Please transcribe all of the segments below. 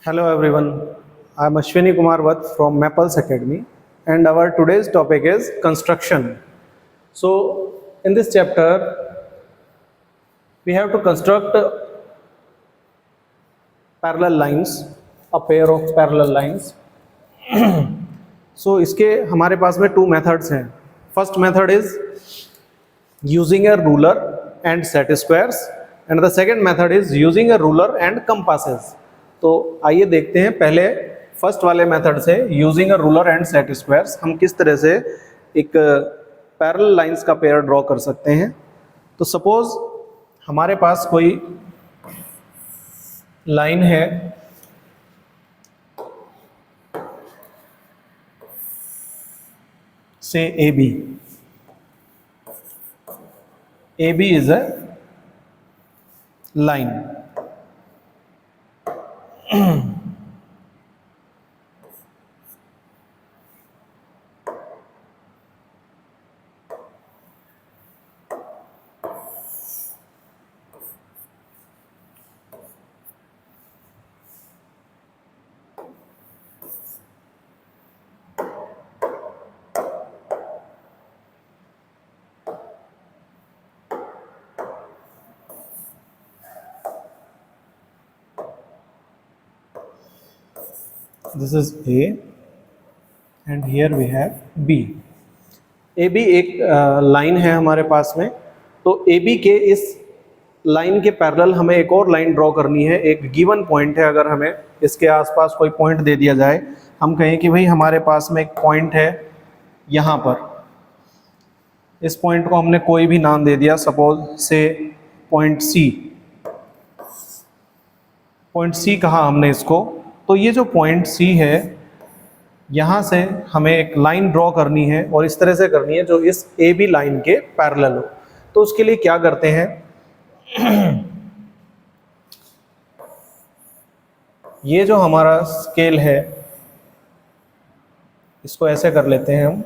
Hello everyone, I am Ashwini Kumar Vath from Maples Academy and our today's topic is construction. So in this chapter we have to construct parallel lines, a pair of parallel lines. So इसके हमारे पास में two methods हैं. First method is using a ruler and set squares and the second method is using a ruler and compasses. तो आइए देखते हैं पहले first वाले मेथड से using a ruler and set squares हम किस तरह से एक पैरेलल लाइंस का पेयर ड्रॉ कर सकते हैं. तो सपोज हमारे पास कोई लाइन है से AB is a line. This is A and here we have B. AB एक लाइन है हमारे पास में. तो AB के इस लाइन के पैरेलल हमें एक और लाइन ड्रॉ करनी है. एक गिवन पॉइंट है, अगर हमें इसके आसपास कोई पॉइंट दे दिया जाए, हम कहें कि भाई हमारे पास में एक पॉइंट है यहाँ पर. इस पॉइंट को हमने कोई भी नाम दे दिया, सपोज से पॉइंट C. पॉइंट C कहा हमने इसको. तो ये जो पॉइंट C है, यहाँ से हमें एक लाइन ड्रॉ करनी है और इस तरह से करनी है जो इस AB लाइन के पैरेलल हो. तो उसके लिए क्या करते हैं, ये जो हमारा स्केल है इसको ऐसे कर लेते हैं हम.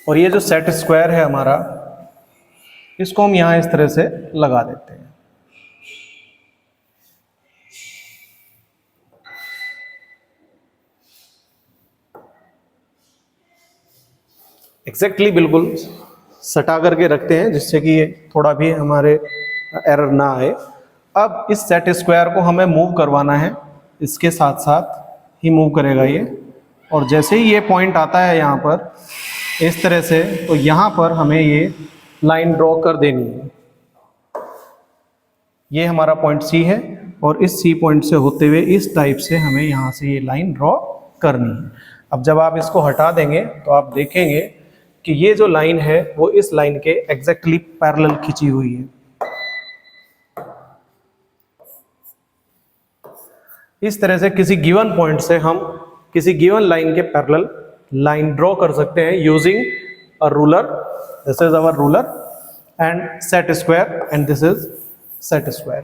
और ये जो सेट स्क्वायर है हमारा, इसको हम यहाँ इस तरह से लगा देते हैं. एग्जैक्टली बिल्कुल सटा करके रखते हैं जिससे कि ये थोड़ा भी हमारे एरर ना आए. अब इस सेट स्क्वायर को हमें मूव करवाना है, इसके साथ साथ ही मूव करेगा ये. और जैसे ही ये पॉइंट आता है यहाँ पर इस तरह से, तो यहाँ पर हमें ये लाइन ड्रॉ कर देनी है. ये हमारा पॉइंट C है और इस C पॉइंट से होते हुए इस टाइप से हमें यहाँ से ये लाइन ड्रॉ करनी है. अब जब आप इसको हटा देंगे तो आप देखेंगे कि ये जो लाइन है वो इस लाइन के एग्जैक्टली पैरेलल खींची हुई है. इस तरह से किसी गिवन पॉइंट से हम किसी गिवन लाइन के पैरेलल लाइन ड्रॉ कर सकते हैं using a ruler. This is our ruler and set square and this is set square.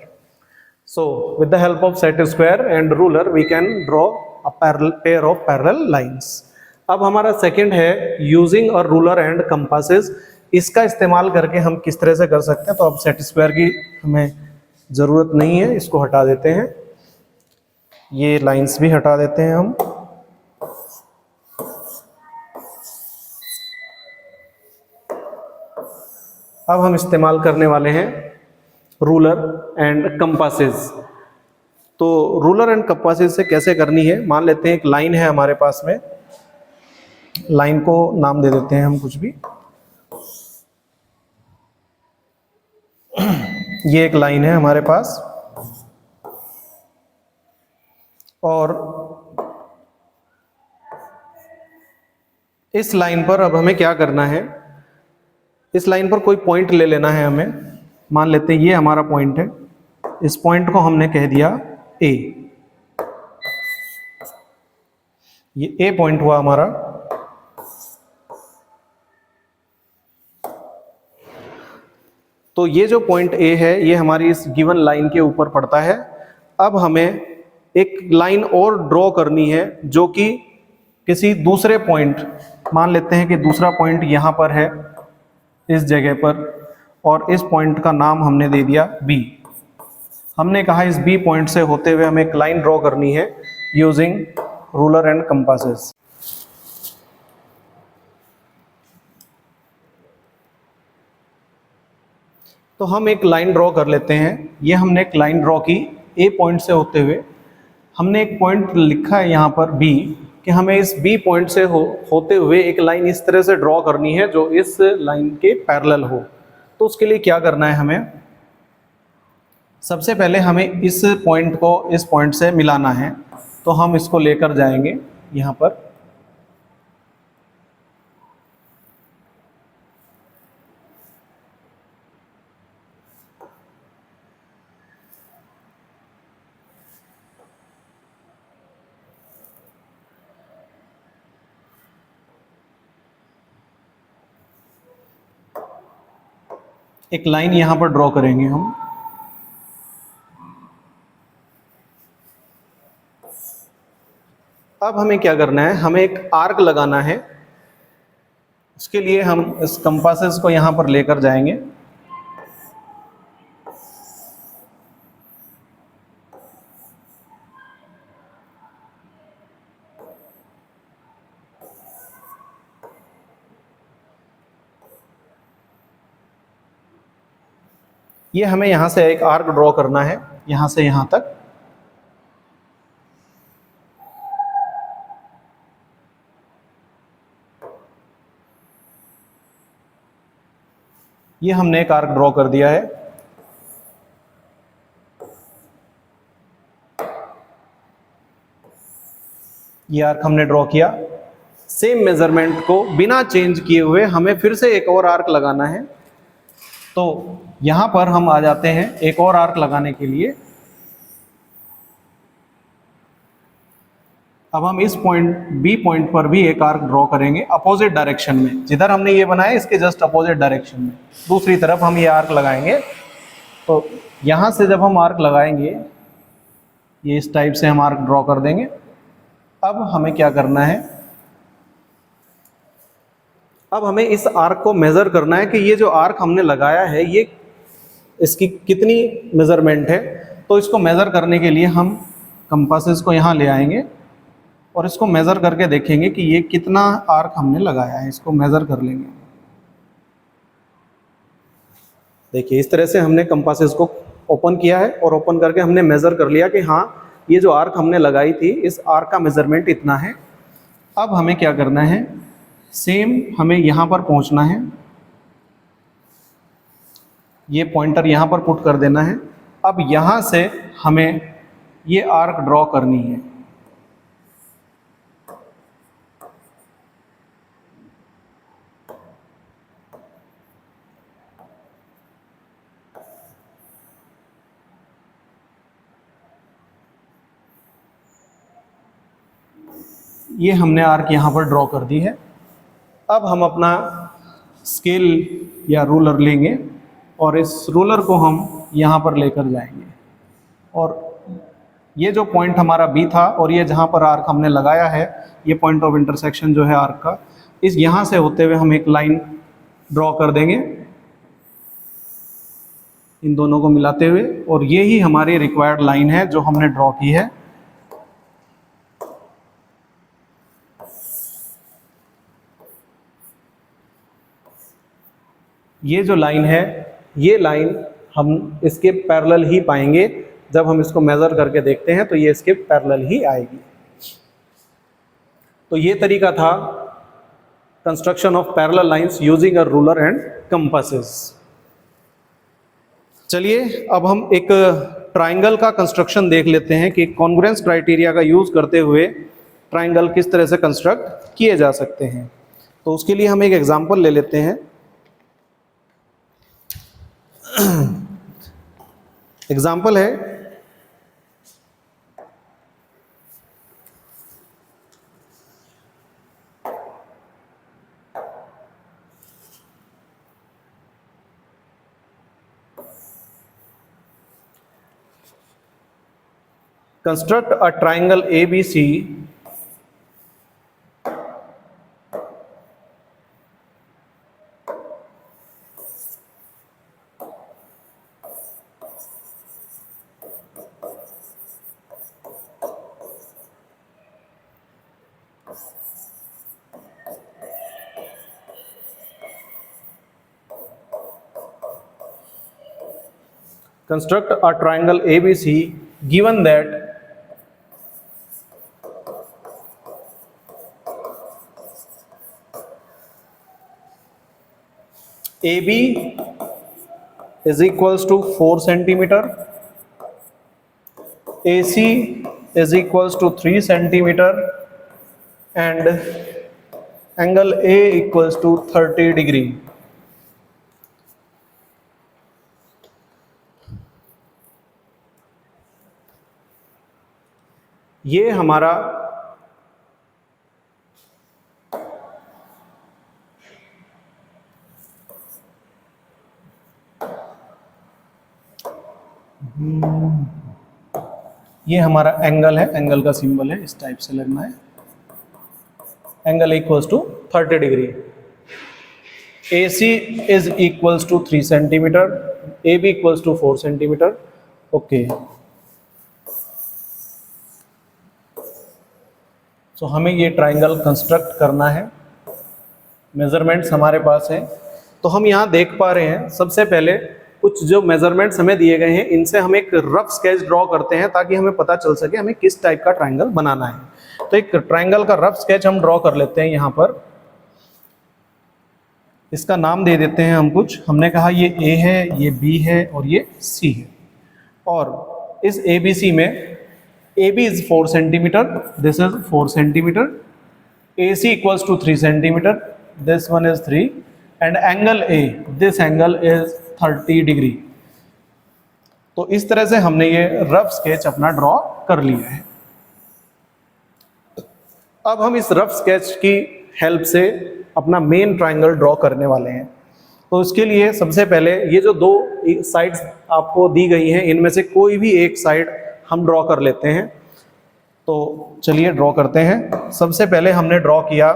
So with the help of set square and ruler we can draw a pair of parallel lines. अब हमारा second है using a ruler and compasses. इसका इस्तेमाल करके हम किस तरह से कर सकते हैं. तो अब सेट स्क्वायर की हमें ज़रूरत नहीं है, इसको हटा देते हैं. ये लाइंस भी हटा देते हैं हम. अब हम इस्तेमाल करने वाले हैं रूलर एंड कंपासेस. तो रूलर एंड कंपासेस से कैसे करनी है, मान लेते हैं एक लाइन है हमारे पास में. लाइन को नाम दे देते हैं हम कुछ भी. ये एक लाइन है हमारे पास और इस लाइन पर अब हमें क्या करना है, इस लाइन पर कोई पॉइंट ले लेना है हमें. मान लेते हैं ये हमारा पॉइंट है. इस पॉइंट को हमने कह दिया A. ये A पॉइंट हुआ हमारा. तो ये जो पॉइंट ए है ये हमारी इस गिवन लाइन के ऊपर पड़ता है। अब हमें एक लाइन और ड्रॉ करनी है जो कि किसी दूसरे पॉइंट, मान लेते हैं कि दूसरा पॉइंट यहाँ पर है इस जगह पर, और इस पॉइंट का नाम हमने दे दिया बी। हमने कहा इस बी पॉइंट से होते हुए हमें एक लाइन ड्रॉ करनी है यूजिंग रूलर एंड कंपासेस। तो हम एक लाइन ड्रॉ कर लेते हैं। ये हमने एक लाइन ड्रॉ की ए पॉइंट से होते हुए। हमने एक पॉइंट लिखा है यहाँ पर बी, कि हमें इस बी पॉइंट से होते हुए एक लाइन इस तरह से ड्रॉ करनी है जो इस लाइन के पैरेलल हो। तो उसके लिए क्या करना है, हमें सबसे पहले हमें इस पॉइंट को इस पॉइंट से मिलाना है। तो हम इसको लेकर जाएंगे यहाँ पर, एक लाइन यहाँ पर ड्रॉ करेंगे हम। अब हमें क्या करना है, हमें एक आर्क लगाना है। उसके लिए हम इस कंपासेस को यहाँ पर लेकर जाएंगे। ये हमें यहाँ से एक आर्क ड्रॉ करना है, यहाँ से यहाँ तक। ये हमने एक आर्क ड्रॉ कर दिया है। ये आर्क हमने ड्रॉ किया। सेम मेजरमेंट को बिना चेंज किए हुए हमें फिर से एक और आर्क लगाना है। तो यहां पर हम आ जाते हैं एक और आर्क लगाने के लिए। अब हम इस पॉइंट बी पॉइंट पर भी एक आर्क ड्रॉ करेंगे अपोजिट डायरेक्शन में। जिधर हमने ये बनाया इसके जस्ट अपोजिट डायरेक्शन में दूसरी तरफ हम ये आर्क लगाएंगे। तो यहां से जब हम आर्क लगाएंगे, ये इस टाइप से हम आर्क ड्रॉ कर देंगे। अब हमें क्या करना है, अब हमें इस आर्क को मेजर करना है कि ये जो आर्क हमने लगाया है ये इसकी कितनी मेजरमेंट है। तो इसको मेजर करने के लिए हम कंपासेस को यहाँ ले आएंगे और इसको मेजर करके देखेंगे कि ये कितना आर्क हमने लगाया है। इसको मेजर कर लेंगे। देखिए इस तरह से हमने कंपासेस को ओपन किया है और ओपन करके हमने मेजर कर लिया कि हाँ ये जो आर्क हमने लगाई थी इस आर्क का मेजरमेंट इतना है। अब हमें क्या करना है, सेम हमें यहाँ पर पहुँचना है। ये पॉइंटर यहाँ पर पुट कर देना है। अब यहाँ से हमें ये आर्क ड्रॉ करनी है। ये हमने आर्क यहाँ पर ड्रॉ कर दी है। अब हम अपना स्केल या रूलर लेंगे और इस रूलर को हम यहाँ पर लेकर जाएंगे। और ये जो पॉइंट हमारा बी था और ये जहाँ पर आर्क हमने लगाया है, ये पॉइंट ऑफ इंटरसेक्शन जो है आर्क का, इस यहाँ से होते हुए हम एक लाइन ड्रॉ कर देंगे इन दोनों को मिलाते हुए। और ये ही हमारी रिक्वायर्ड लाइन है जो हमने ड्रॉ की है। ये जो लाइन है, ये लाइन हम इसके पैरेलल ही पाएंगे। जब हम इसको मेजर करके देखते हैं तो ये इसके पैरेलल ही आएगी। तो ये तरीका था construction of parallel lines using a ruler and compasses. चलिए अब हम एक ट्राइंगल का कंस्ट्रक्शन देख लेते हैं कि कॉन्ग्रुएंस क्राइटेरिया का यूज करते हुए ट्राइंगल किस तरह से कंस्ट्रक्ट किए जा सकते हैं। तो उसके लिए हम एक एग्जांपल ले लेते हैं। एग्जाम्पल है, construct a triangle ABC construct a triangle ABC given that AB is equals to 4 centimeter, AC is equals to 3 centimeter, and angle A equals to 30 degree. ये हमारा एंगल है, एंगल का सिंबल है, इस टाइप से लगना है। Angle equals to 30 degree. AC is equals to 3 centimetre, AB equals to 4 centimetre. Okay, तो हमें ये ट्राइंगल कंस्ट्रक्ट करना है। मेजरमेंट्स हमारे पास हैं, तो हम यहाँ देख पा रहे हैं सबसे पहले कुछ जो मेजरमेंट्स हमें दिए गए हैं इनसे हम एक रफ स्केच ड्रॉ करते हैं ताकि हमें पता चल सके हमें किस टाइप का ट्राइंगल बनाना है। तो एक ट्राइंगल का रफ स्केच हम ड्रॉ कर लेते हैं। यहाँ पर इसका नाम दे देते हैं हम कुछ। हमने कहा ये A है, ये B है और ये C है। और इस ABC में AB is 4 centimeter, this is 4 centimeter, AC equals to 3 centimeter, this one is 3, and angle A, this angle is 30 degree। तो इस तरह से हमने ये रफ स्केच अपना ड्रॉ कर लिया है। अब हम इस रफ स्केच की हेल्प से अपना मेन ट्राइंगल ड्रॉ करने वाले हैं। तो इसके लिए सबसे पहले ये जो दो साइड्स आपको दी गई हैं इनमें से कोई भी एक साइड हम ड्रॉ कर लेते हैं। तो चलिए ड्रॉ करते हैं। सबसे पहले हमने ड्रॉ किया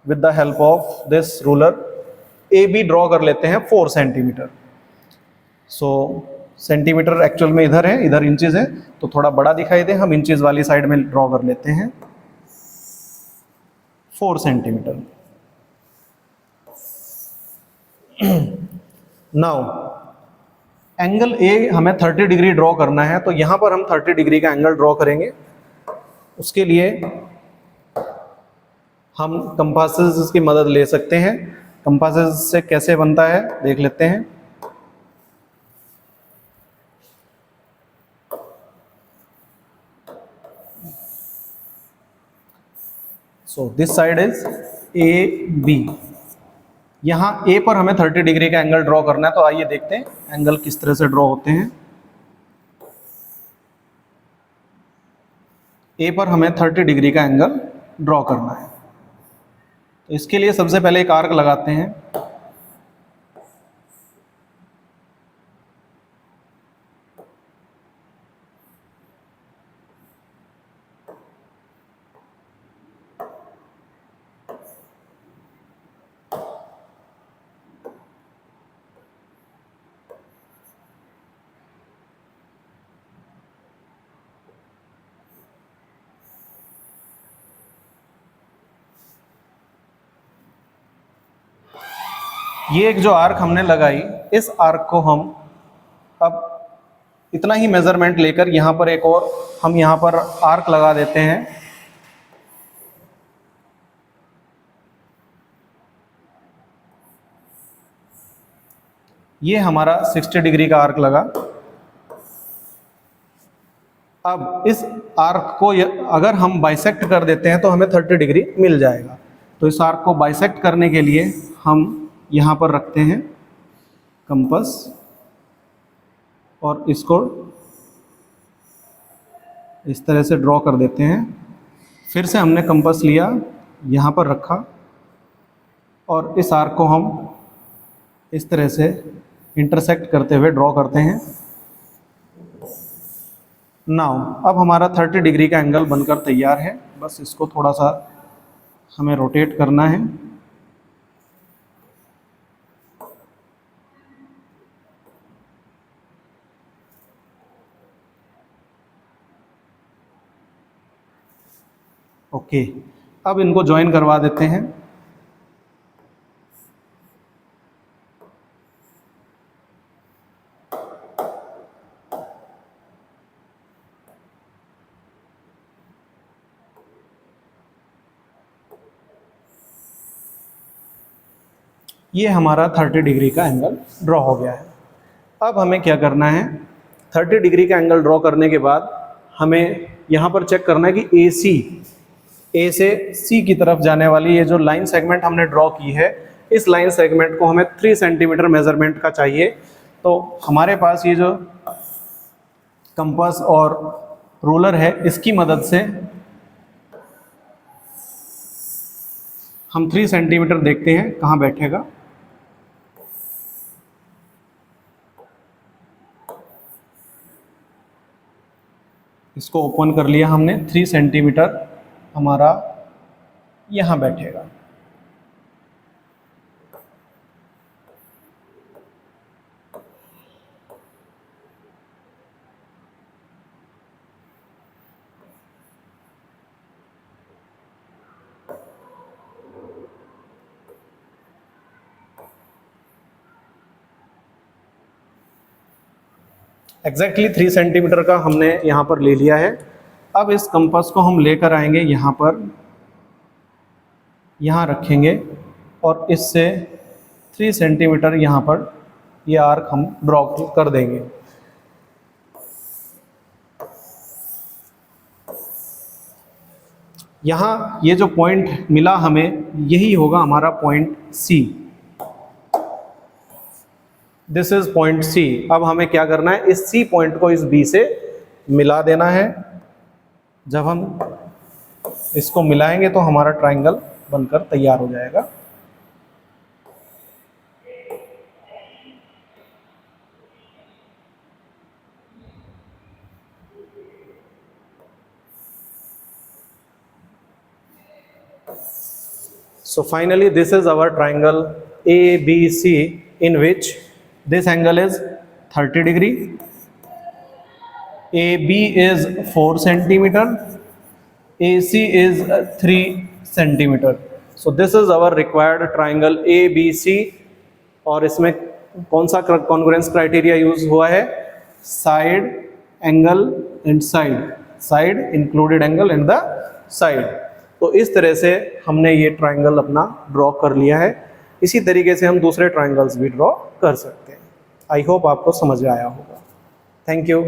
with the help of this ruler. AB draw कर लेते हैं 4 सेंटीमीटर। सो सेंटीमीटर एक्चुअल में इधर है, इधर इंचेस है, तो थोड़ा बड़ा दिखाई दे, हम इंचेस वाली साइड में ड्रॉ कर लेते हैं 4 सेंटीमीटर। नाउ एंगल A हमें 30 डिग्री ड्रॉ करना है, तो यहाँ पर हम 30 डिग्री का एंगल ड्रॉ करेंगे। उसके लिए हम कंपासेस की मदद ले सकते हैं। कंपासेस से कैसे बनता है देख लेते हैं। So this side is AB। यहाँ A पर हमें 30 डिग्री का एंगल ड्रॉ करना है, तो आइए देखते हैं एंगल किस तरह से ड्रॉ होते हैं। A पर हमें 30 डिग्री का एंगल ड्रॉ करना है, तो इसके लिए सबसे पहले एक आर्क लगाते हैं। ये एक जो आर्क हमने लगाई, इस आर्क को हम अब इतना ही मेजरमेंट लेकर यहाँ पर एक और हम यहाँ पर आर्क लगा देते हैं। ये हमारा 60 डिग्री का आर्क लगा। अब इस आर्क को अगर हम बाइसेक्ट कर देते हैं तो हमें 30 डिग्री मिल जाएगा। तो इस आर्क को बाइसेक्ट करने के लिए हम यहाँ पर रखते हैं कंपास और इसको इस तरह से ड्रॉ कर देते हैं। फिर से हमने कंपास लिया, यहाँ पर रखा और इस आर्क को हम इस तरह से इंटरसेक्ट करते हुए ड्रॉ करते हैं। नाउ अब हमारा 30 डिग्री का एंगल बनकर तैयार है, बस इसको थोड़ा सा हमें रोटेट करना है। ओके, अब इनको ज्वाइन करवा देते हैं। ये हमारा 30 डिग्री का एंगल ड्रॉ हो गया है। अब हमें क्या करना है, 30 डिग्री का एंगल ड्रॉ करने के बाद हमें यहाँ पर चेक करना है कि ए से सी की तरफ जाने वाली ये जो लाइन सेगमेंट हमने ड्रॉ की है, इस लाइन सेगमेंट को हमें 3 सेंटीमीटर मेजरमेंट का चाहिए। तो हमारे पास ये जो कंपास और रूलर है, इसकी मदद से हम 3 सेंटीमीटर देखते हैं कहाँ बैठेगा। इसको ओपन कर लिया हमने, 3 सेंटीमीटर हमारा यहाँ बैठेगा। एग्जैक्टली 3 सेंटीमीटर का हमने यहाँ पर ले लिया है। अब इस कंपास को हम लेकर आएंगे यहाँ पर, यहाँ रखेंगे और इससे 3 सेंटीमीटर यहाँ पर ये आर्क हम ड्रॉ कर देंगे। यहाँ ये जो पॉइंट मिला हमें, यही होगा हमारा point C. This is point C. अब हमें क्या करना है, इस सी पॉइंट को इस बी से मिला देना है। जब हम इसको मिलाएंगे तो हमारा ट्रायंगल बनकर तैयार हो जाएगा। So finally this is our triangle ABC, in which this angle is 30 degree, AB is 4 centimeter, AC is 3 centimeter. So this is our required triangle ABC। और इसमें कौन सा कॉन्ग्रुएंस क्राइटेरिया यूज हुआ है, side, angle and side, side included angle and the side. तो इस तरह से हमने ये ट्रायंगल अपना ड्रॉ कर लिया है। इसी तरीके से हम दूसरे ट्रायंगल्स भी ड्रॉ कर सकते हैं। आई होप आपको समझ में आया होगा। Thank you.